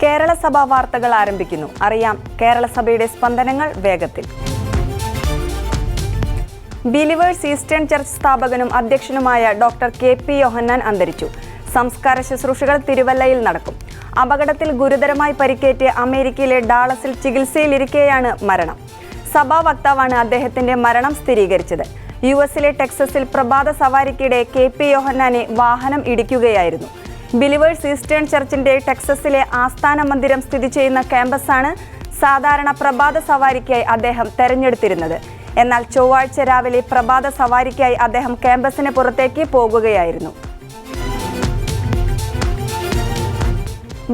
കേരള സഭാ വാർത്തകൾ ആരംഭിക്കുന്നു. അറിയാം കേരള സഭയുടെ സ്പന്ദനങ്ങൾ വേഗത്തിൽ. ബിലീവേഴ്സ് ഈസ്റ്റേൺ ചർച്ച് സ്ഥാപകനും അധ്യക്ഷനുമായ ഡോക്ടർ കെ.പി. യോഹന്നാൻ അന്തരിച്ചു. സംസ്കാര ശുശ്രൂഷകൾ തിരുവല്ലയിൽ നടക്കും. അപകടത്തിൽ ഗുരുതരമായി പരിക്കേറ്റ് അമേരിക്കയിലെ ഡാളസിൽ ചികിത്സയിലിരിക്കെയാണ് മരണം. സഭാ വക്താവാണ് അദ്ദേഹത്തിന്റെ മരണം സ്ഥിരീകരിച്ചത്. യുഎസിലെ ടെക്സസിൽ പ്രഭാത സവാരിക്കിടെ കെ.പി. യോഹന്നാനെ വാഹനം ഇടിക്കുകയായിരുന്നു. ബിലീവേഴ്സ് ഈസ്റ്റേൺ ചർച്ചിന്റെ ടെക്സസിലെ ആസ്ഥാന മന്ദിരം സ്ഥിതി ചെയ്യുന്ന ക്യാമ്പസാണ് സാധാരണ പ്രഭാത സവാരിക്കായി അദ്ദേഹം തെരഞ്ഞെടുത്തിരുന്നത്. എന്നാൽ ചൊവ്വാഴ്ച രാവിലെ പ്രഭാത സവാരിക്കായി അദ്ദേഹം ക്യാമ്പസിന് പുറത്തേക്ക് പോകുകയായിരുന്നു.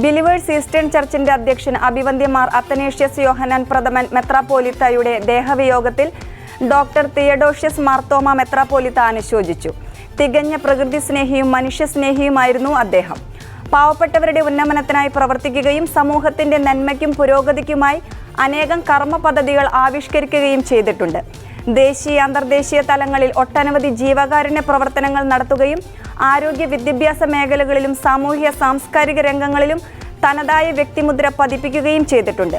ബിലീവേഴ്സ് ഈസ്റ്റേൺ ചർച്ചിന്റെ അധ്യക്ഷൻ അഭിവന്ദ്യമാർ അത്തനേഷ്യസ് യോഹന്നാൻ പ്രഥമൻ മെത്രാപ്പോലിത്തയുടെ ദേഹവിയോഗത്തിൽ ഡോക്ടർ തിയഡോഷ്യസ് മാർത്തോമ മെത്രാപ്പോലിത്ത അനുശോചിച്ചു. തികഞ്ഞ പ്രകൃതി സ്നേഹിയും മനുഷ്യസ്നേഹിയുമായിരുന്നു അദ്ദേഹം. പാവപ്പെട്ടവരുടെ ഉന്നമനത്തിനായി പ്രവർത്തിക്കുകയും സമൂഹത്തിന്റെ നന്മയ്ക്കും പുരോഗതിക്കുമായി അനേകം കർമ്മ പദ്ധതികൾ ആവിഷ്കരിക്കുകയും ചെയ്തിട്ടുണ്ട്. ദേശീയ അന്തർദേശീയ തലങ്ങളിൽ ഒട്ടനവധി ജീവകാരുണ്യ പ്രവർത്തനങ്ങൾ നടത്തുകയും ആരോഗ്യ വിദ്യാഭ്യാസ മേഖലകളിലും സാമൂഹ്യ സാംസ്കാരിക രംഗങ്ങളിലും തനതായ വ്യക്തിമുദ്ര പതിപ്പിക്കുകയും ചെയ്തിട്ടുണ്ട്.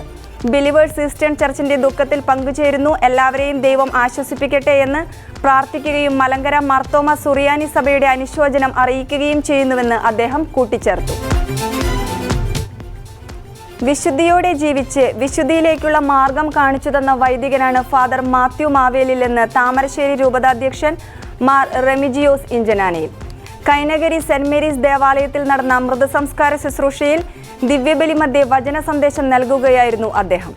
ബിലീവേഴ്സ് ഈസ്റ്റേൺ ചർച്ചിന്റെ ദുഃഖത്തിൽ പങ്കുചേരുന്നു. എല്ലാവരെയും ദൈവം ആശ്വസിപ്പിക്കട്ടെ എന്ന് പ്രാർത്ഥിക്കുകയും മലങ്കര മാർത്തോമ സുറിയാനി സഭയുടെ അനുശോചനം അറിയിക്കുകയും ചെയ്യുന്നുവെന്ന് അദ്ദേഹം കൂട്ടിച്ചേർത്തു. വിശുദ്ധിയോടെ ജീവിച്ച് വിശുദ്ധിയിലേക്കുള്ള മാർഗം കാണിച്ചു തന്ന വൈദികനാണ് ഫാദർ മാത്യു മാവേലിലെന്ന് താമരശ്ശേരി രൂപതാധ്യക്ഷൻ മാർ റെമിജിയോസ് ഇഞ്ചനാനിയിൽ. കൈനഗരി സെന്റ് മേരീസ് ദേവാലയത്തിൽ നടന്ന മൃതസംസ്കാര ശുശ്രൂഷയിൽ ദിവ്യബലി മധ്യേ വചന സന്ദേശം നൽകുകയായിരുന്നു അദ്ദേഹം.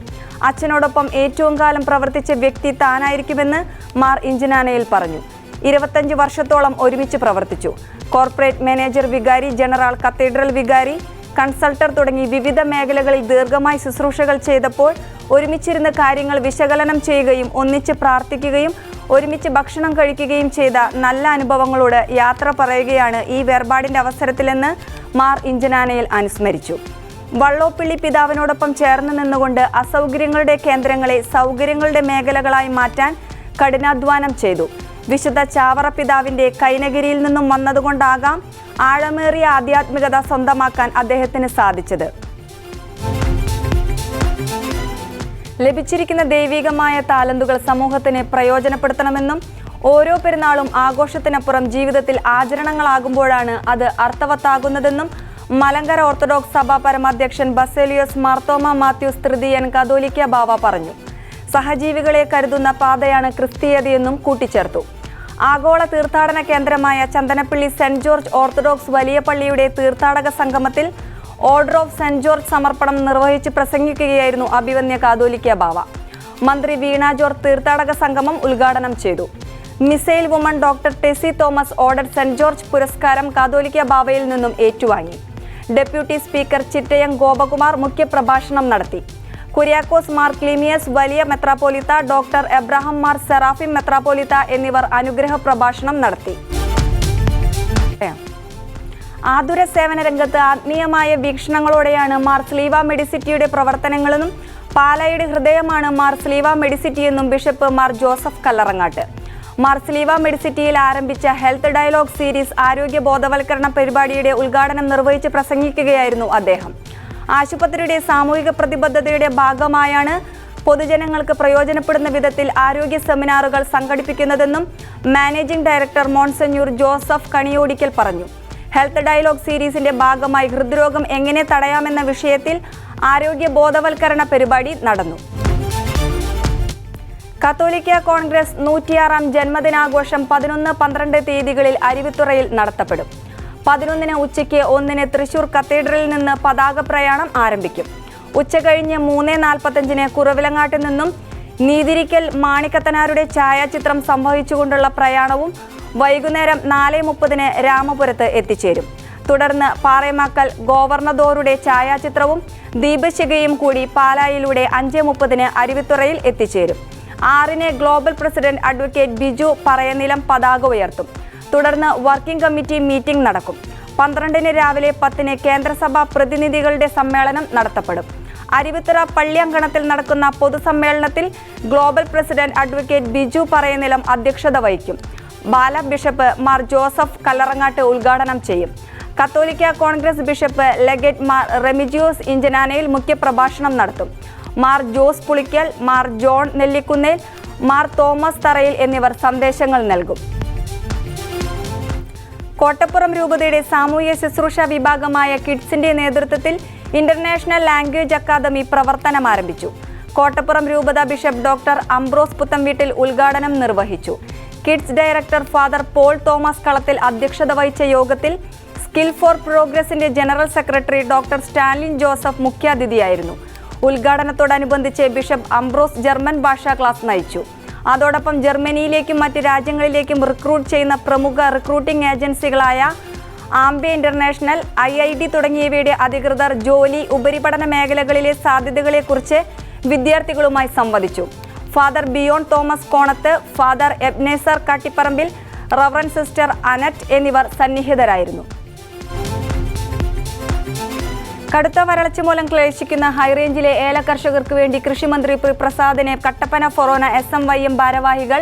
അച്ഛനോടൊപ്പം ഏറ്റവും കാലം പ്രവർത്തിച്ച വ്യക്തി താനായിരിക്കുമെന്ന് മാർ ഇഞ്ചനാനയിൽ പറഞ്ഞു. 25 വർഷത്തോളം ഒരുമിച്ച് പ്രവർത്തിച്ചു. കോർപ്പറേറ്റ് മാനേജർ വികാരി, ജനറൽ കത്തീഡ്രൽ വികാരി, കൺസൾട്ടർ തുടങ്ങി വിവിധ മേഖലകളിൽ ദീർഘമായി ശുശ്രൂഷകൾ ചെയ്തപ്പോൾ ഒരുമിച്ചിരുന്ന് കാര്യങ്ങൾ വിശകലനം ചെയ്യുകയും ഒന്നിച്ച് പ്രാർത്ഥിക്കുകയും ഒരുമിച്ച് ഭക്ഷണം കഴിക്കുകയും ചെയ്ത നല്ല അനുഭവങ്ങളോട് യാത്ര പറയുകയാണ് ഈ വേർപാടിന്റെ അവസരത്തിലെന്ന് മാർ ഇഞ്ചനാനയിൽ അനുസ്മരിച്ചു. വള്ളോപ്പിള്ളി പിതാവിനോടൊപ്പം ചേർന്ന് നിന്നുകൊണ്ട് അസൗകര്യങ്ങളുടെ കേന്ദ്രങ്ങളെ സൗകര്യങ്ങളുടെ മേഖലകളായി മാറ്റാൻ കഠിനാധ്വാനം ചെയ്തു. വിശുദ്ധ ചാവറ പിതാവിന്റെ കൈനഗിരിയിൽ നിന്നും വന്നതുകൊണ്ടാകാം ആഴമേറിയ ആധ്യാത്മികത സ്വന്തമാക്കാൻ അദ്ദേഹത്തിന് സാധിച്ചത്. ലഭിച്ചിരിക്കുന്ന ദൈവികമായ താലന്തുകൾ സമൂഹത്തിന് പ്രയോജനപ്പെടുത്തണമെന്നും ഓരോ പെരുന്നാളും ആഘോഷത്തിനപ്പുറം ജീവിതത്തിൽ ആചരണങ്ങളാകുമ്പോഴാണ് അത് അർത്ഥവത്താകുന്നതെന്നും മലങ്കര ഓർത്തഡോക്സ് സഭാ പരമാധ്യക്ഷൻ ബസേലിയോസ് മാർത്തോമ മാത്യൂസ് തൃതീയൻ കത്തോലിക്ക ബാവ പറഞ്ഞു. സഹജീവികളെ കരുതുന്ന പാതയാണ് ക്രിസ്തീയതയെന്നും കൂട്ടിച്ചേർത്തു. ആഗോള തീർത്ഥാടന കേന്ദ്രമായ ചന്ദനപ്പള്ളി സെന്റ് ജോർജ് ഓർത്തഡോക്സ് വലിയ പള്ളിയുടെ തീർത്ഥാടക സംഗമത്തിൽ ഓർഡർ ഓഫ് സെന്റ് ജോർജ് സമർപ്പണം നിർവഹിച്ച് പ്രസംഗിക്കുകയായിരുന്നു അഭിവന്യ കാതോലിക്ക ബാവ. മന്ത്രി വീണ ജോർജ് തീർത്ഥാടക സംഗമം ഉദ്ഘാടനം ചെയ്തു. Missile woman doctor Tessy Thomas order saint George പുരസ്കാരം കാതോലിക്ക ബാവയിൽ നിന്നും ഏറ്റുവാങ്ങി. ഡെപ്യൂട്ടി സ്പീക്കർ ചിറ്റയം ഗോപകുമാർ മുഖ്യപ്രഭാഷണം നടത്തി. കുര്യാക്കോസ് മാർ ക്ലീമിയസ് വലിയ മെത്രാപ്പോലിത്ത, ഡോക്ടർ എബ്രഹാം മാർ സെറാഫിം മെത്രാപ്പോലിത്ത എന്നിവർ അനുഗ്രഹ പ്രഭാഷണം നടത്തി. ആതുര സേവന രംഗത്ത് ആത്മീയമായ വീക്ഷണങ്ങളോടെയാണ് മാർ സ്ലീവ മെഡിസിറ്റിയുടെ പ്രവർത്തനങ്ങളെന്നും പാലായുടെ ഹൃദയമാണ് മാർ സ്ലീവ മെഡിസിറ്റിയെന്നും ബിഷപ്പ് മാർ ജോസഫ് കല്ലറങ്ങാട്ട്. മാർ സ്ലീവ മെഡിസിറ്റിയിൽ ആരംഭിച്ച ഹെൽത്ത് ഡയലോഗ് സീരീസ് ആരോഗ്യ ബോധവൽക്കരണ പരിപാടിയുടെ ഉദ്ഘാടനം നിർവഹിച്ച് പ്രസംഗിക്കുകയായിരുന്നു അദ്ദേഹം. ആശുപത്രിയുടെ സാമൂഹിക പ്രതിബദ്ധതയുടെ ഭാഗമായാണ് പൊതുജനങ്ങൾക്ക് പ്രയോജനപ്പെടുന്ന വിധത്തിൽ ആരോഗ്യ സെമിനാറുകൾ സംഘടിപ്പിക്കുന്നതെന്നും managing director monsignor Joseph Kaniyodickal പറഞ്ഞു. ഹെൽത്ത് ഡയലോഗ് സീരീസിന്റെ ഭാഗമായി ഹൃദ്രോഗം എങ്ങനെ തടയാമെന്ന വിഷയത്തിൽ ആരോഗ്യ ബോധവൽക്കരണ പരിപാടി നടന്നു. കത്തോലിക്ക കോൺഗ്രസ് 106ാം ജന്മദിനാഘോഷം 11-12 തീയതികളിൽ അരുവിത്തുറയിൽ നടത്തപ്പെടും. 11-ന് ഉച്ചയ്ക്ക് 1-ന് തൃശൂർ കത്തീഡ്രലിൽ നിന്ന് പതാക പ്രയാണം ആരംഭിക്കും. ഉച്ചകഴിഞ്ഞ് 3:45-ന് കുറവിലങ്ങാട്ട് നിന്നും നീതിരിക്കൽ മാണിക്കത്തനാരുടെ ഛായാചിത്രം സംഭവിച്ചുകൊണ്ടുള്ള പ്രയാണവും വൈകുന്നേരം 4:30-ന് രാമപുരത്ത് എത്തിച്ചേരും. തുടർന്ന് പാറേമാക്കൽ ഗവർണദോറുടെ ഛായാചിത്രവും ദീപശിഖയും കൂടി പാലായിലൂടെ 5:30-ന് അരുവിത്തുറയിൽ എത്തിച്ചേരും. 6-ന് global president advocate Biju Parayanilam പതാക ഉയർത്തും. തുടർന്ന് വർക്കിംഗ് കമ്മിറ്റി മീറ്റിംഗ് നടക്കും. 12-ന് രാവിലെ 10-ന് കേന്ദ്രസഭാ പ്രതിനിധികളുടെ സമ്മേളനം നടത്തപ്പെടും. അരുവിത്തുറ പള്ളിയങ്കണത്തിൽ നടക്കുന്ന പൊതുസമ്മേളനത്തിൽ global president advocate Biju Parayanilam അധ്യക്ഷത വഹിക്കും. ബാല ബിഷപ്പ് മാർ ജോസഫ് കല്ലറങ്ങാട്ട് ഉദ്ഘാടനം ചെയ്യും. കത്തോലിക്ക കോൺഗ്രസ് ബിഷപ്പ് ലെഗറ്റ് മാർ റെമിജിയോസ് ഇഞ്ചനാനയിൽ മുഖ്യപ്രഭാഷണം നടത്തും. മാർ ജോസ് പുളിക്കൽ, മാർ ജോൺ നെല്ലിക്കുന്നേൽ, മാർ തോമസ് തറയിൽ എന്നിവർ സന്ദേശങ്ങൾ നൽകും. കോട്ടപ്പുറം രൂപതയുടെ സാമൂഹ്യ ശുശ്രൂഷ വിഭാഗമായ കിഡ്സിന്റെ നേതൃത്വത്തിൽ ഇന്റർനാഷണൽ ലാംഗ്വേജ് അക്കാദമി പ്രവർത്തനം ആരംഭിച്ചു. കോട്ടപ്പുറം രൂപത ബിഷപ്പ് ഡോക്ടർ അംബ്രോസ് പുത്തംവീട്ടിൽ ഉദ്ഘാടനം നിർവഹിച്ചു. Kids director father Paul Thomas Kalathil അധ്യക്ഷത വഹിച്ച യോഗത്തിൽ സ്കിൽ ഫോർ പ്രോഗ്രസിന്റെ general secretary doctor Stalin Joseph മുഖ്യാതിഥിയായിരുന്നു. ഉദ്ഘാടനത്തോടനുബന്ധിച്ച് ബിഷപ്പ് അംബ്രോസ് ജർമ്മൻ ഭാഷാ ക്ലാസ് നയിച്ചു. അതോടൊപ്പം ജർമ്മനിയിലേക്കും മറ്റ് രാജ്യങ്ങളിലേക്കും റിക്രൂട്ട് ചെയ്യുന്ന പ്രമുഖ റിക്രൂട്ടിംഗ് ഏജൻസികളായ ആംബെ ഇന്റർനാഷണൽ, IIT തുടങ്ങിയവയുടെ അധികൃതർ ജോലി, ഉപരിപഠന മേഖലകളിലെ സാധ്യതകളെക്കുറിച്ച് വിദ്യാർത്ഥികളുമായി സംവദിച്ചു. Father Biyon Thomas Konath, father Ebenezer Kattiparambil, reverend sister Annette എന്നിവർ സന്നിഹിതരായിരുന്നു. കടുത്ത വരൾച്ച മൂലം ക്ലേശിക്കുന്ന ഹൈറേഞ്ചിലെ ഏല കർഷകർക്ക് വേണ്ടി കൃഷിമന്ത്രി പി പ്രസാദിനെ കട്ടപ്പന ഫൊറോന SMYM ഭാരവാഹികൾ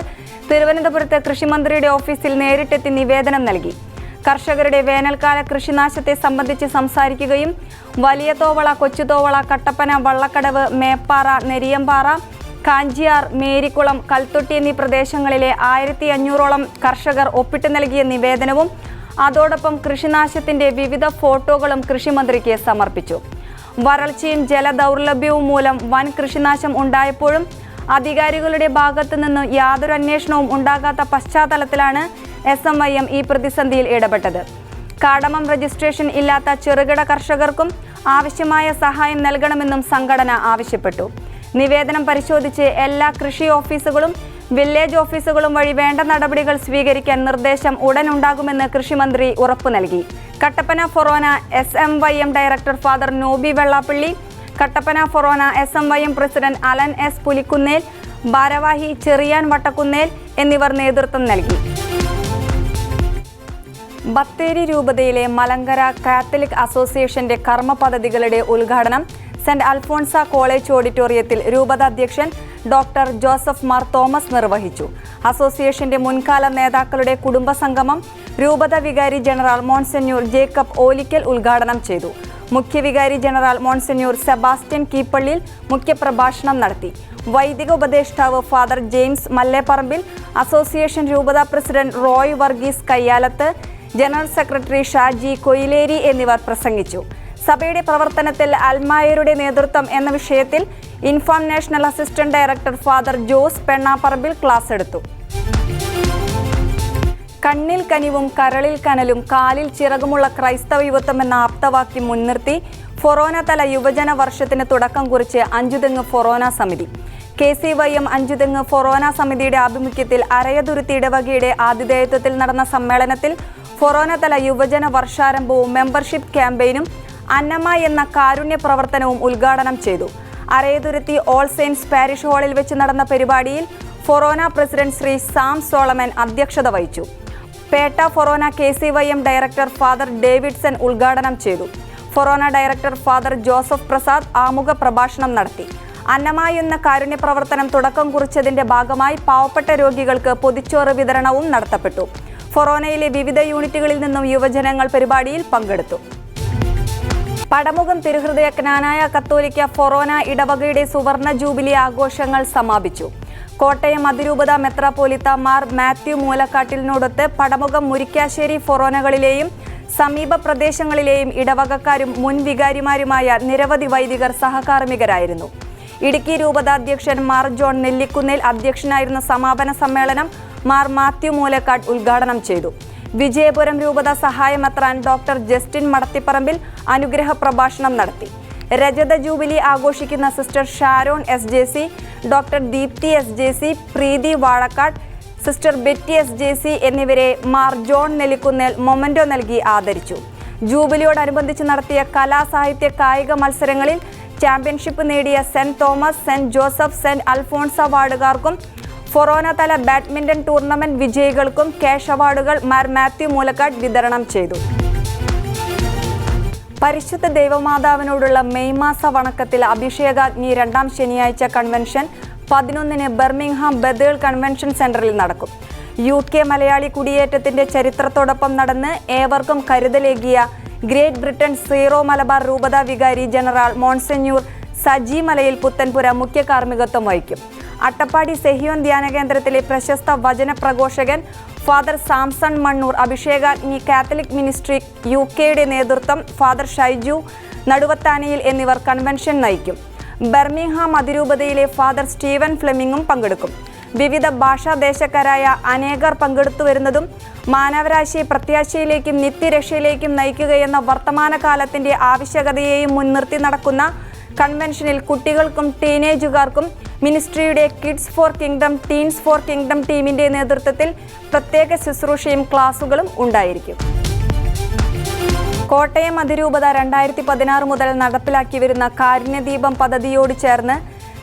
തിരുവനന്തപുരത്ത് കൃഷിമന്ത്രിയുടെ ഓഫീസിൽ നേരിട്ടെത്തി നിവേദനം നൽകി. കർഷകരുടെ വേനൽക്കാല കൃഷിനാശത്തെ സംബന്ധിച്ച് സംസാരിക്കുകയും വലിയ തോവള, കൊച്ചുതോവള, കട്ടപ്പന, വള്ളക്കടവ്, മേപ്പാറ, നെരിയമ്പാറ, കാഞ്ചിയാർ, മേരിക്കുളം, കൽത്തൊട്ടി എന്നീ പ്രദേശങ്ങളിലെ 1500ഓളം കർഷകർ ഒപ്പിട്ട് നൽകിയ നിവേദനവും അതോടൊപ്പം കൃഷിനാശത്തിന്റെ വിവിധ ഫോട്ടോകളും കൃഷിമന്ത്രിക്ക് സമർപ്പിച്ചു. വരൾച്ചയും ജലദൗർലഭ്യവും മൂലം വൻ കൃഷിനാശം ഉണ്ടായപ്പോഴും അധികാരികളുടെ ഭാഗത്തു നിന്ന് യാതൊരു അന്വേഷണവും ഉണ്ടാകാത്ത പശ്ചാത്തലത്തിലാണ് SMYM ഈ പ്രതിസന്ധിയിൽ ഇടപെട്ടത്. കാടമം രജിസ്ട്രേഷൻ ഇല്ലാത്ത ചെറുകിട കർഷകർക്കും ആവശ്യമായ സഹായം നൽകണമെന്നും സംഘടന ആവശ്യപ്പെട്ടു. നിവേദനം പരിശോധിച്ച് എല്ലാ കൃഷി ഓഫീസുകളും വില്ലേജ് ഓഫീസുകളും വഴി വേണ്ട നടപടികൾ സ്വീകരിക്കാൻ നിർദ്ദേശം ഉടൻ ഉണ്ടാകുമെന്ന് കൃഷിമന്ത്രി ഉറപ്പു നൽകി. Kattappana forane SMYM director father Nobi Vellappally, Kattappana forane SMYM president Alan S Pulikkunnel, ഭാരവാഹി ചെറിയാൻ വട്ടക്കുന്നേൽ എന്നിവർ നേതൃത്വം നൽകി. ബത്തേരി രൂപതയിലെ മലങ്കര കാത്തലിക് അസോസിയേഷന്റെ കർമ്മ പദ്ധതികളുടെ ഉദ്ഘാടനം സെന്റ് അൽഫോൺസ കോളേജ് ഓഡിറ്റോറിയത്തിൽ രൂപത അധ്യക്ഷൻ ഡോക്ടർ ജോസഫ് മാർ തോമസ് നിർവഹിച്ചു. അസോസിയേഷന്റെ മുൻകാല നേതാക്കളുടെ കുടുംബസംഗമം രൂപത വികാരി ജനറൽ മോൺസെന്യൂർ ജേക്കബ് ഓലിക്കൽ ഉദ്ഘാടനം ചെയ്തു. മുഖ്യവികാരി ജനറൽ മോൺസെന്യൂർ സെബാസ്റ്റ്യൻ കീപ്പള്ളിയിൽ മുഖ്യപ്രഭാഷണം നടത്തി. വൈദിക ഉപദേഷ്ടാവ് ഫാദർ ജെയിംസ് മല്ലേപ്പറമ്പിൽ, അസോസിയേഷൻ രൂപത president Roy Varghese Kayyalath, general secretary Shaji Koileri എന്നിവർ പ്രസംഗിച്ചു. സഭയുടെ പ്രവർത്തനത്തിൽ അൽമായരുടെ നേതൃത്വം എന്ന വിഷയത്തിൽ INFAM national assistant director father Jose Pennaparambil class എടുത്തു. കണ്ണിൽ കനിവും കരളിൽ കനലും കാലിൽ ചിറകുമുള്ള ക്രൈസ്തവ യുവത്വം എന്ന ആപ്തവാക്യം മുൻനിർത്തി ഫൊറോന തല യുവജന വർഷത്തിന് തുടക്കം കുറിച്ച് അഞ്ചുതെങ്ങ് ഫൊറോന സമിതി. KCYM അഞ്ചുതെങ്ങ് ഫൊറോന സമിതിയുടെ ആഭിമുഖ്യത്തിൽ അരയതുരുത്തി ഇടവകയുടെ ആതിഥേയത്വത്തിൽ നടന്ന സമ്മേളനത്തിൽ ഫൊറോന തല യുവജന വർഷാരംഭവും മെമ്പർഷിപ്പ് ക്യാമ്പയിനും അന്നമ്മ എന്ന കാരുണ്യ പ്രവർത്തനവും ഉദ്ഘാടനം ചെയ്തു. അരയതുരുത്തി ഓൾ സെയിൻസ് പാരിഷ് ഹാളിൽ വെച്ച് നടന്ന പരിപാടിയിൽ ഫൊറോന പ്രസിഡന്റ് ശ്രീ സാം സോളമൻ അധ്യക്ഷത വഹിച്ചു. പേട്ട ഫൊറോന KCYM ഡയറക്ടർ ഫാദർ ഡേവിഡ്സൺ ഉദ്ഘാടനം ചെയ്തു. ഫൊറോന ഡയറക്ടർ ഫാദർ ജോസഫ് പ്രസാദ് ആമുഖ പ്രഭാഷണം നടത്തി. അന്നമ്മ എന്ന കാരുണ്യ പ്രവർത്തനം തുടക്കം കുറിച്ചതിന്റെ ഭാഗമായി പാവപ്പെട്ട രോഗികൾക്ക് പൊതിച്ചോറ് വിതരണവും നടത്തപ്പെട്ടു. ഫൊറോനയിലെ വിവിധ യൂണിറ്റുകളിൽ നിന്നും യുവജനങ്ങൾ പരിപാടിയിൽ പങ്കെടുത്തു. പടമുഖം തിരുഹൃദയ ജ്ഞാനായ കത്തോലിക്ക ഫൊറോന ഇടവകയുടെ സുവർണ ജൂബിലി ആഘോഷങ്ങൾ സമാപിച്ചു. കോട്ടയം അതിരൂപത മെത്രാപ്പോലിത്ത മാർ മാത്യു മൂലക്കാട്ടിലിനോടൊത്ത് പടമുഖം മുരിക്കാശ്ശേരി ഫൊറോനകളിലെയും സമീപ പ്രദേശങ്ങളിലെയും ഇടവകക്കാരും മുൻ വികാരിമാരുമായ നിരവധി വൈദികർ സഹകാർമ്മികരായിരുന്നു. ഇടുക്കി രൂപതാധ്യക്ഷൻ മാർ ജോൺ നെല്ലിക്കുന്നേൽ അധ്യക്ഷനായിരുന്ന സമാപന സമ്മേളനം മാർ മാത്യു മൂലക്കാട്ട് ഉദ്ഘാടനം ചെയ്തു. വിജയപുരം രൂപത സഹായമെത്രാൻ ഡോക്ടർ ജസ്റ്റിൻ മടത്തിപ്പറമ്പിൽ അനുഗ്രഹ പ്രഭാഷണം നടത്തി. രജത ജൂബിലി ആഘോഷിക്കുന്ന sister Sharon SJC, doctor Deepthi SJC, Preethi Vazhakkad, sister Betty SJC എന്നിവരെ മാർ ജോൺ നെല്ലിക്കുന്നേൽ മൊമന്റോ നൽകി ആദരിച്ചു. ജൂബിലിയോടനുബന്ധിച്ച് നടത്തിയ കലാ സാഹിത്യ കായിക മത്സരങ്ങളിൽ ചാമ്പ്യൻഷിപ്പ് നേടിയ saint Thomas, saint Joseph, saint Alphonsa വാർഡുകാർക്കും ഫൊറോന തല ബാഡ്മിന്റൺ ടൂർണമെന്റ് വിജയികൾക്കും ക്യാഷ് അവാർഡുകൾ മാർ മാത്യു മൂലക്കാട് വിതരണം ചെയ്തു. പരിശുദ്ധ ദൈവമാതാവിനോടുള്ള മെയ് മാസ വണക്കത്തിൽ അഭിഷേകാഗ്നി രണ്ടാം ശനിയാഴ്ച കൺവെൻഷൻ 11-ന് ബർമിംഗ്ഹാം ബദേൾ കൺവെൻഷൻ സെന്ററിൽ നടക്കും. UK മലയാളി കുടിയേറ്റത്തിന്റെ ചരിത്രത്തോടൊപ്പം നടന്ന് ഏവർക്കും കരുതലേകിയ ഗ്രേറ്റ് ബ്രിട്ടൻ സീറോ മലബാർ രൂപതാ വികാരി ജനറൽ മോൺസെന്യൂർ സജി മലയിൽ പുത്തൻപുര മുഖ്യ കാർമ്മികത്വം വഹിക്കും. അട്ടപ്പാടി സെഹിയോൻ ധ്യാന കേന്ദ്രത്തിലെ പ്രശസ്ത വചന പ്രഘോഷകൻ ഫാദർ സാംസൺ മണ്ണൂർ, അഭിഷേകാഗ്നി കാത്തലിക് മിനിസ്ട്രി UK നേതൃത്വം ഫാദർ ഷൈജു നടുവത്താനിയിൽ എന്നിവർ കൺവെൻഷൻ നയിക്കും. ബർമിംഗ്ഹാം അതിരൂപതയിലെ ഫാദർ സ്റ്റീവൻ ഫ്ലെമിംഗും പങ്കെടുക്കും. വിവിധ ഭാഷാദേശക്കാരായ അനേകർ പങ്കെടുത്തുവരുന്നതും മാനവരാശിയെ പ്രത്യാശയിലേക്കും നിത്യരക്ഷയിലേക്കും നയിക്കുകയെന്ന വർത്തമാനകാലത്തിന്റെ ആവശ്യകതയെയും മുൻനിർത്തി നടക്കുന്ന കൺവെൻഷനിൽ കുട്ടികൾക്കും ടീനേജുകാർക്കും മിനിസ്ട്രിയുടെ kids for kingdom, teens for kingdom ടീമിന്റെ നേതൃത്വത്തിൽ പ്രത്യേക ശുശ്രൂഷയും ക്ലാസുകളും ഉണ്ടായിരിക്കും. കോട്ടയം അതിരൂപത 2016 മുതൽ നടപ്പിലാക്കി വരുന്ന കാരുണ്യദീപം പദ്ധതിയോട് ചേർന്ന്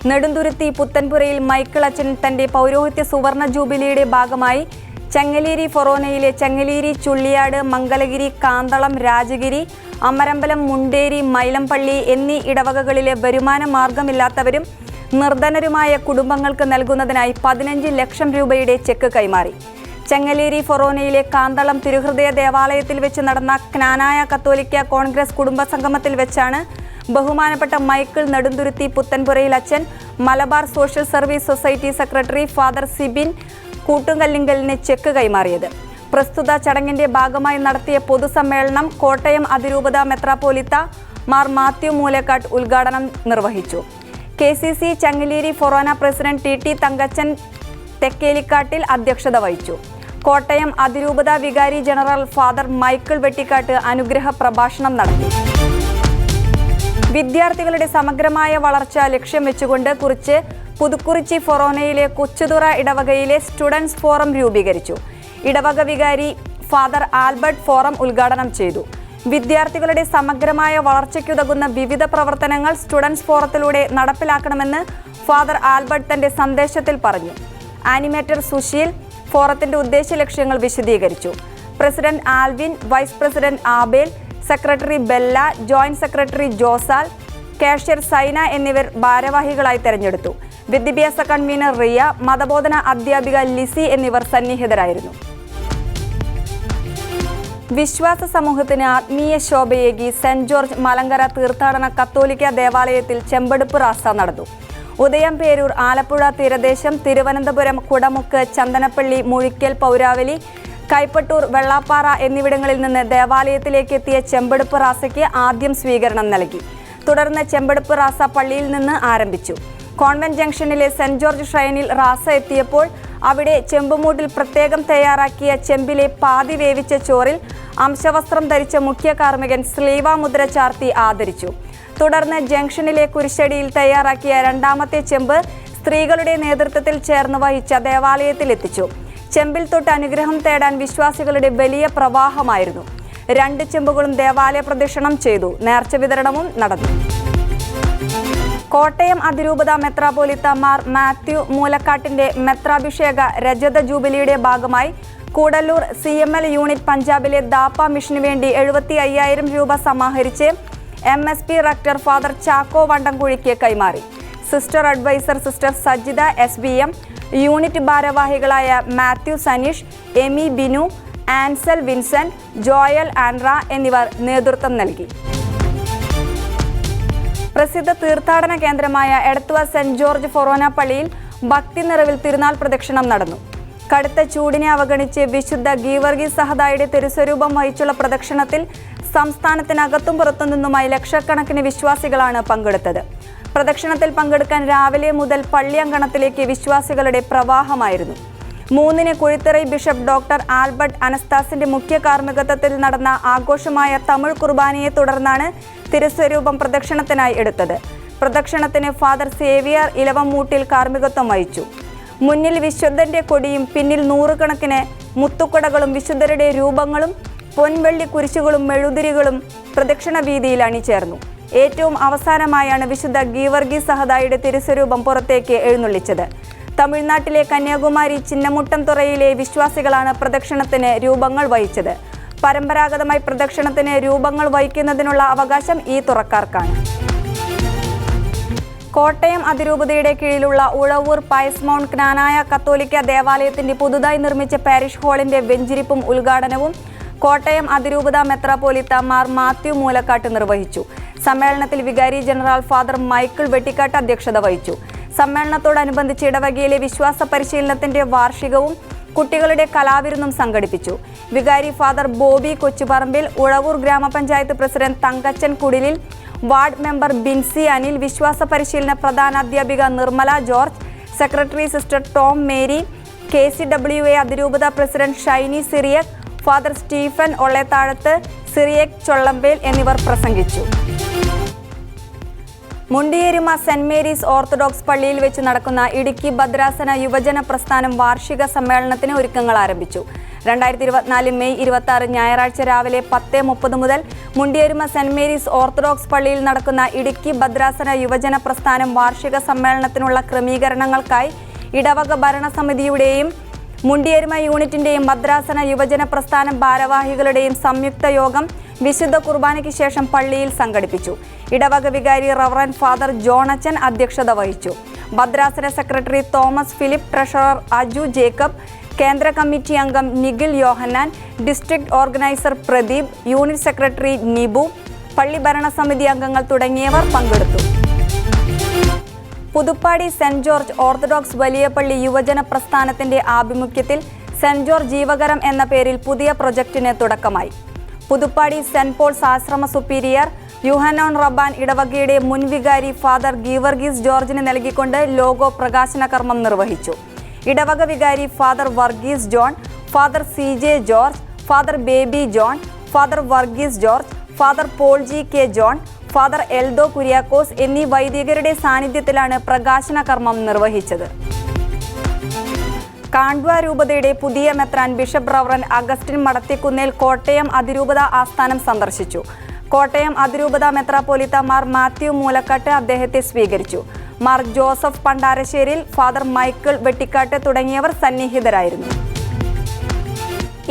നെടുന്തുരുത്തി പുത്തൻപുരയിൽ മൈക്കിൾ അച്ഛൻ തന്റെ പൗരോഹിത്യ സുവർണ ജൂബിലിയുടെ ഭാഗമായി ചെങ്ങലേരി ഫൊറോനയിലെ ചെങ്ങലേരി, ചുള്ളിയാട്, മംഗലഗിരി, കാന്തളം, രാജഗിരി, അമരമ്പലം, മുണ്ടേരി, മൈലംപള്ളി എന്നീ ഇടവകകളിലെ വരുമാന മാർഗമില്ലാത്തവരും നിർധനരുമായ കുടുംബങ്ങൾക്ക് നൽകുന്നതിനായി 15 ലക്ഷം രൂപയുടെ ചെക്ക് കൈമാറി. ചെങ്ങലേരി ഫൊറോനയിലെ കാന്തളം തിരുഹൃദയ ദേവാലയത്തിൽ വെച്ച് നടന്ന ക്നാനായ കത്തോലിക്ക കോൺഗ്രസ് കുടുംബസംഗമത്തിൽ വെച്ചാണ് ബഹുമാനപ്പെട്ട മൈക്കിൾ നെടുന്തുരുത്തി പുത്തൻപുരയിൽ അച്ഛൻ Malabar social service society secretary father Sibin കൂട്ടുകല്ലിങ്കലിന് ചെക്ക് കൈമാറിയത്. പ്രസ്തുത ചടങ്ങിന്റെ ഭാഗമായി നടത്തിയ പൊതുസമ്മേളനം കോട്ടയം അതിരൂപത മെത്രാപ്പോലിത്ത മാർ മാത്യു മൂലക്കാട്ട് ഉദ്ഘാടനം നിർവഹിച്ചു. KCC ചെങ്ങലേരി ഫൊറോന പ്രസിഡന്റ് TT തങ്കച്ചൻ തെക്കേലിക്കാട്ടിൽ അധ്യക്ഷത വഹിച്ചു. കോട്ടയം അതിരൂപത വികാരി ജനറൽ ഫാദർ മൈക്കിൾ വെട്ടിക്കാട്ട് അനുഗ്രഹ പ്രഭാഷണം നടത്തി. വിദ്യാർത്ഥികളുടെ സമഗ്രമായ വളർച്ച ലക്ഷ്യം വെച്ചുകൊണ്ട് പുതുക്കുറിച്ചി ഫൊറോനയിലെ കൊച്ചുതുറ ഇടവകയിലെ സ്റ്റുഡൻസ് ഫോറം രൂപീകരിച്ചു. ഇടവക വികാരി ഫാദർ ആൽബർട്ട് ഫോറം ഉദ്ഘാടനം ചെയ്തു. വിദ്യാർത്ഥികളുടെ സമഗ്രമായ വളർച്ചയ്ക്കുതകുന്ന വിവിധ പ്രവർത്തനങ്ങൾ സ്റ്റുഡൻസ് ഫോറത്തിലൂടെ നടപ്പിലാക്കണമെന്ന് ഫാദർ ആൽബർട്ട് തന്റെ സന്ദേശത്തിൽ പറഞ്ഞു. ആനിമേറ്റർ സുശീൽ ഫോറത്തിന്റെ ഉദ്ദേശ ലക്ഷ്യങ്ങൾ വിശദീകരിച്ചു. President Alvin, vice president Abel, secretary Bella, joint secretary Josal, cashier Saina എന്നിവർ ഭാരവാഹികളായി തെരഞ്ഞെടുത്തു. വിദ്യാഭ്യാസ കൺവീനർ റിയ, മതബോധന അധ്യാപിക ലിസി എന്നിവർ സന്നിഹിതരായിരുന്നു. വിശ്വാസ സമൂഹത്തിന് ആത്മീയ ശോഭയേകി സെന്റ് ജോർജ് മലങ്കര തീർത്ഥാടന കത്തോലിക്ക ദേവാലയത്തിൽ ചെമ്പെടുപ്പ് റാസ നടന്നു. ഉദയം പേരൂർ, ആലപ്പുഴ തീരദേശം, തിരുവനന്തപുരം, കുടമുക്ക്, ചന്ദനപ്പള്ളി, മുഴിക്കൽ, പൗരാവലി, കൈപ്പട്ടൂർ, വെള്ളാപ്പാറ എന്നിവിടങ്ങളിൽ നിന്ന് ദേവാലയത്തിലേക്ക് എത്തിയ ചെമ്പെടുപ്പ് റാസയ്ക്ക് ആദ്യം സ്വീകരണം നൽകി. തുടർന്ന് ചെമ്പെടുപ്പ് റാസ പള്ളിയിൽ നിന്ന് ആരംഭിച്ചു. കോൺവെന്റ് ജംഗ്ഷനിലെ സെന്റ് ജോർജ് ഷ്രൈനിൽ റാസ എത്തിയപ്പോൾ അവിടെ ചെമ്പുമൂട്ടിൽ പ്രത്യേകം തയ്യാറാക്കിയ ചെമ്പിലെ പാതി വേവിച്ച ചോറിൽ അംശവസ്ത്രം ധരിച്ച മുഖ്യ കാർമ്മികൻ സ്ലീവാമുദ്ര ചാർത്തി ആദരിച്ചു. തുടർന്ന് ജംഗ്ഷനിലെ കുരിശടിയിൽ തയ്യാറാക്കിയ രണ്ടാമത്തെ ചെമ്പ് സ്ത്രീകളുടെ നേതൃത്വത്തിൽ ചേർന്ന് വഹിച്ച ദേവാലയത്തിൽ എത്തിച്ചു. ചെമ്പിൽ തൊട്ട് അനുഗ്രഹം തേടാൻ വിശ്വാസികളുടെ വലിയ പ്രവാഹമായിരുന്നു. 2 ചെമ്പുകളും ദേവാലയ പ്രദക്ഷിണം ചെയ്തു. നേർച്ച വിതരണവും നടന്നു. കോട്ടയം അതിരൂപത മെത്രാപ്പോലിത്ത മാർ മാത്യു മൂലക്കാട്ടിന്റെ മെത്രാഭിഷേക രജത ജൂബിലിയുടെ ഭാഗമായി കൂടല്ലൂർ CML യൂണിറ്റ് പഞ്ചാബിലെ ദാപ്പ മിഷനു വേണ്ടി 75,000 രൂപ സമാഹരിച്ച് MSP റക്ടർ ഫാദർ ചാക്കോ വണ്ടംകുഴിക്ക് കൈമാറി. Sister adviser sister Sajitha SBM, unit ഭാരവാഹികളായ Mathew Saneesh, Amy Binu, Ansel Vincent, Joel Andra എന്നിവർ നേതൃത്വം നൽകി. പ്രസിദ്ധ തീർത്ഥാടന കേന്ദ്രമായ എടത്തുവ സെന്റ് ജോർജ് ഫൊറോന പള്ളിയിൽ ഭക്തി നിറവിൽ തിരുനാൾ പ്രദക്ഷിണം നടന്നു. കടുത്ത ചൂടിനെ അവഗണിച്ച് വിശുദ്ധ ഗീവർഗീസ് സഹദായുടെ തിരുസ്വരൂപം വഹിച്ചുള്ള പ്രദക്ഷിണത്തിൽ സംസ്ഥാനത്തിനകത്തും പുറത്തു നിന്നുമായി ലക്ഷക്കണക്കിന് വിശ്വാസികളാണ് പങ്കെടുത്തത്. പ്രദക്ഷിണത്തിൽ പങ്കെടുക്കാൻ രാവിലെ മുതൽ പള്ളി അങ്കണത്തിലേക്ക് വിശ്വാസികളുടെ പ്രവാഹമായിരുന്നു. 3-ന് കുഴിത്തറൈ ബിഷപ്പ് ഡോക്ടർ ആൽബർട്ട് അനസ്താസിന്റെ മുഖ്യ കാർമ്മികത്വത്തിൽ നടന്ന ആഘോഷമായ തമിഴ് കുർബാനയെ തുടർന്നാണ് തിരുസ്വരൂപം പ്രദക്ഷിണത്തിനായി എടുത്തത്. പ്രദക്ഷിണത്തിന് ഫാദർ സേവിയർ ഇലവമൂട്ടിൽ കാർമ്മികത്വം വഹിച്ചു. മുന്നിൽ വിശുദ്ധന്റെ കൊടിയും പിന്നിൽ 100 കണക്കിന് മുത്തുക്കുടകളും വിശുദ്ധരുടെ രൂപങ്ങളും പൊൻവെള്ളി കുരിശുകളും മെഴുതിരികളും പ്രദക്ഷിണ വീതിയിൽ അണിചേർന്നു. ഏറ്റവും അവസാനമായാണ് വിശുദ്ധ ഗീവർഗീസ് സഹദായുടെ തിരുസ്വരൂപം പുറത്തേക്ക് എഴുന്നള്ളിച്ചത്. തമിഴ്നാട്ടിലെ കന്യാകുമാരി ചിന്നമുട്ടംതുറയിലെ വിശ്വാസികളാണ് പ്രദക്ഷിണത്തിന് രൂപങ്ങൾ വഹിച്ചത്. പരമ്പരാഗതമായി പ്രദക്ഷിണത്തിന് രൂപങ്ങൾ വഹിക്കുന്നതിനുള്ള അവകാശം ഈ തുറക്കാർക്കാണ്. കോട്ടയം അതിരൂപതയുടെ കീഴിലുള്ള ഉഴവൂർ പയസ് മൗണ്ട് ക്നാനായ കത്തോലിക്ക ദേവാലയത്തിന്റെ പുതുതായി നിർമ്മിച്ച പാരിഷ് ഹാളിന്റെ വെഞ്ചിരിപ്പും ഉദ്ഘാടനവും കോട്ടയം അതിരൂപത മെത്രാപ്പോലീത്ത മാർ മാത്യു മൂലക്കാട്ട് നിർവഹിച്ചു. സമ്മേളനത്തിൽ വികാരി ജനറൽ ഫാദർ മൈക്കിൾ വെട്ടിക്കാട്ട് അധ്യക്ഷത വഹിച്ചു. സമ്മേളനത്തോടനുബന്ധിച്ച് ഇടവകയിലെ വിശ്വാസ പരിശീലനത്തിന്റെ വാർഷികവും കുട്ടികളുടെ കലാവിരുന്നും സംഘടിപ്പിച്ചു. വികാരി ഫാദർ ബോബി കൊച്ചുപറമ്പിൽ, ഉഴവൂർ ഗ്രാമപഞ്ചായത്ത് പ്രസിഡന്റ് തങ്കച്ചൻ കുടിലിൽ, വാർഡ് മെമ്പർ ബിൻസി അനിൽ, വിശ്വാസ പരിശീലന പ്രധാന അധ്യാപിക Nirmala George, secretary sister Tom Mary, KCWA അതിരൂപത president Shiny Cyriac, father Stephen Ollethazhath, Cyriac Chollampel എന്നിവർ പ്രസംഗിച്ചു. മുണ്ടിയേരുമ സെന്റ് മേരീസ് ഓർത്തഡോക്സ് പള്ളിയിൽ വെച്ച് നടക്കുന്ന ഇടുക്കി ഭദ്രാസന യുവജന പ്രസ്ഥാനം വാർഷിക സമ്മേളനത്തിന് ഒരുക്കങ്ങൾ ആരംഭിച്ചു. 2024 മെയ് 26 ഞായറാഴ്ച രാവിലെ 10:30 മുതൽ മുണ്ടിയേരുമ സെന്റ് മേരീസ് ഓർത്തഡോക്സ് പള്ളിയിൽ നടക്കുന്ന ഇടുക്കി ഭദ്രാസന യുവജന പ്രസ്ഥാനം വാർഷിക സമ്മേളനത്തിനുള്ള ക്രമീകരണങ്ങൾക്കായി ഇടവക ഭരണസമിതിയുടെയും മുണ്ടിയേരുമ യൂണിറ്റിന്റെയും ഭദ്രാസന യുവജന പ്രസ്ഥാനം ഭാരവാഹികളുടെയും സംയുക്ത യോഗം വിശുദ്ധ കുർബാനയ്ക്ക് ശേഷം പള്ളിയിൽ സംഘടിപ്പിച്ചു. ഇടവക വികാരി റവറന്റ് ഫാദർ ജോണച്ചൻ അധ്യക്ഷത വഹിച്ചു. ഭദ്രാസന secretary Thomas Philip, treasurer Aju Jacob, കേന്ദ്ര കമ്മിറ്റി അംഗം Nikhil Yohannan, district organiser Pradeep, unit secretary Nibu, പള്ളി ഭരണസമിതി അംഗങ്ങൾ തുടങ്ങിയവർ പങ്കെടുത്തു. പുതുപ്പാടി സെന്റ് ജോർജ് ഓർത്തഡോക്സ് വലിയ പള്ളി യുവജന പ്രസ്ഥാനത്തിന്റെ ആഭിമുഖ്യത്തിൽ സെന്റ് ജോർജ് ജീവകരം എന്ന പേരിൽ പുതിയ പ്രൊജക്ടിന് തുടക്കമായി. പുതുപ്പാടി സെന്റ് പോൾസ് ആശ്രമ സുപ്പീരിയർ യുഹനോൻ റബ്ബാൻ ഇടവകയുടെ മുൻ വികാരി ഫാദർ ഗീവർഗീസ് ജോർജിന് നൽകിക്കൊണ്ട് ലോഗോ പ്രകാശന കർമ്മം നിർവഹിച്ചു. ഇടവക വികാരി father Varghese John, father CJ George, father Baby John, father Varghese George, father Paul G.K. John, father Eldho Kuriakose എന്നീ വൈദികരുടെ സാന്നിധ്യത്തിലാണ് പ്രകാശന കർമ്മം നിർവഹിച്ചത്. കാണ്ഡ്വ രൂപതയുടെ പുതിയ മെത്രാൻ ബിഷപ്പ് റവറന്റ് അഗസ്റ്റിൻ മടത്തിക്കുന്നേൽ കോട്ടയം അതിരൂപത ആസ്ഥാനം സന്ദർശിച്ചു. കോട്ടയം അതിരൂപത മെത്രാപ്പോലീത്ത മാർ മാത്യു മൂലക്കാട്ട് അദ്ദേഹത്തെ സ്വീകരിച്ചു. Mar Joseph Pandarasseril, father Michael Vettikattu തുടങ്ങിയവർ സന്നിഹിതരായിരുന്നു.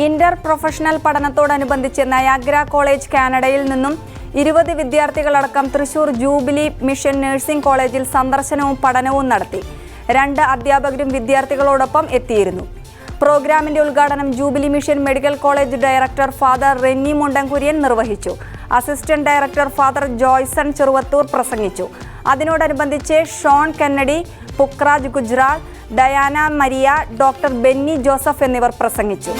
ഇന്റർ പ്രൊഫഷണൽ പഠനത്തോടനുബന്ധിച്ച് നയാഗ്ര കോളേജ് കാനഡയിൽ നിന്നും 20 വിദ്യാർത്ഥികളടക്കം തൃശൂർ ജൂബിലി മിഷൻ നഴ്സിംഗ് കോളേജിൽ സന്ദർശനവും പഠനവും നടത്തി. 2 അധ്യാപകരും വിദ്യാർത്ഥികളോടൊപ്പം എത്തിയിരുന്നു. പ്രോഗ്രാമിന്റെ ഉദ്ഘാടനം jubilee mission medical college director father Renny Mundankurian നിർവഹിച്ചു. Assistant director father Joyson Cheruvathur പ്രസംഗിച്ചു. അതിനോടനുബന്ധിച്ച് Shaun Kennedy, Pukhraj Gujral, Diana Maria, doctor Benny Joseph എന്നിവർ പ്രസംഗിച്ചു.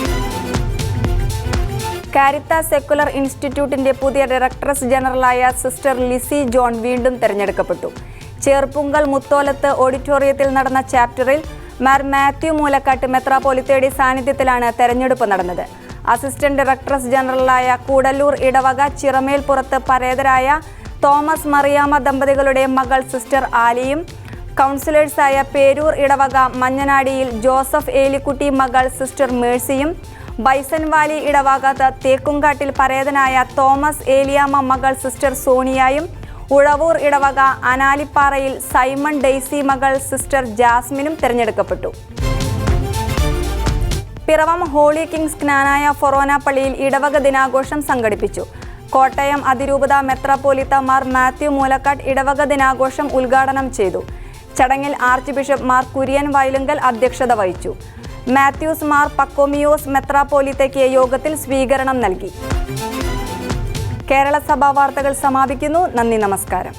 കാരിത്താസ് സെക്കുലർ ഇൻസ്റ്റിറ്റ്യൂട്ടിന്റെ പുതിയ ഡയറക്ടറസ് ജനറലായ സിസ്റ്റർ ലിസി ജോൺ വീണ്ടും തെരഞ്ഞെടുക്കപ്പെട്ടു. ചേർപ്പുങ്കൽ മുത്തോലത്ത് ഓഡിറ്റോറിയത്തിൽ നടന്ന ചാപ്റ്ററിൽ മാർ മാത്യു മൂലക്കാട്ട് മെത്രാപ്പോലിത്തയുടെ സാന്നിധ്യത്തിലാണ് തെരഞ്ഞെടുപ്പ് നടന്നത്. അസിസ്റ്റന്റ് ഡയറക്ടറസ് ജനറലായ കൂടല്ലൂർ ഇടവക ചിറമേൽപ്പുറത്ത് പരേതരായ തോമസ് മറിയാമ്മ ദമ്പതികളുടെ മകൾ സിസ്റ്റർ ആലിയും, കൗൺസിലേഴ്സായ പേരൂർ ഇടവക മഞ്ഞനാടിയിൽ ജോസഫ് ഏലിക്കുട്ടി മകൾ സിസ്റ്റർ മേഴ്സിയും, ബൈസൺ വാലി ഇടവക തേക്കുംകാട്ടിൽ പരേതനായ തോമസ് ഏലിയാമ്മ മകൾ സിസ്റ്റർ സോണിയായും, ഉഴവൂർ ഇടവക അനാലിപ്പാറയിൽ സൈമൺ ഡെയ്സി മകൾ സിസ്റ്റർ ജാസ്മിനും തിരഞ്ഞെടുക്കപ്പെട്ടു. പിറവം ഹോളി കിങ്സ് ജ്ഞാനായ ഫൊറോന പള്ളിയിൽ ഇടവക ദിനാഘോഷം സംഘടിപ്പിച്ചു. കോട്ടയം അതിരൂപത മെത്രാപ്പോലീത്ത മാർ മാത്യു മൂലക്കാട്ട് ഇടവക ദിനാഘോഷം ഉദ്ഘാടനം ചെയ്തു. ചടങ്ങിൽ ആർച്ച് ബിഷപ്പ് മാർ കുര്യൻ വയലുങ്കൽ അധ്യക്ഷത വഹിച്ചു. മാത്യൂസ് മാർ പക്കോമിയോസ് മെത്രാപ്പോലീത്തയ്ക്ക് യോഗത്തിൽ സ്വീകരണം നൽകി. കേരള സഭാ വാർത്തകൾ സമാപിക്കുന്നു. നന്ദി, നമസ്കാരം.